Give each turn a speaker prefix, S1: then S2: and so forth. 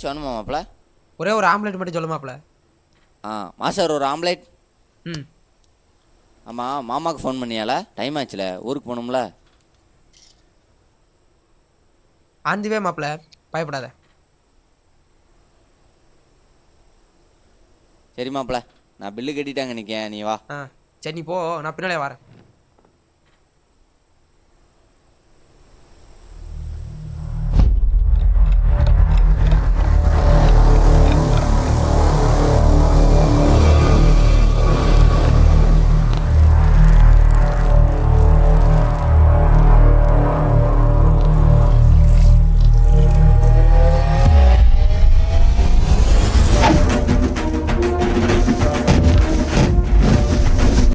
S1: ஏதாச்சும் வேணுமா மாப்பிள?
S2: ஒரே ஒரு ஆம்லெட் மட்டும் சொல்லு மாப்ள.
S1: மாஸ்டர் ஒரு ஆம்லேட்.
S2: ம்.
S1: ஆமாம், மாமாவுக்கு ஃபோன் பண்ணியால? டைம் ஆச்சுல, ஊருக்கு போகணும்ல.
S2: ஆன் தி வே மாப்ள, பயப்படாத.
S1: சரி மாப்பிள, நான் பில்லு கட்டிட்டாங்க நிற்கேன், நீ வா.
S2: சரி நீ போ, நான் பின்னாலே வரேன்.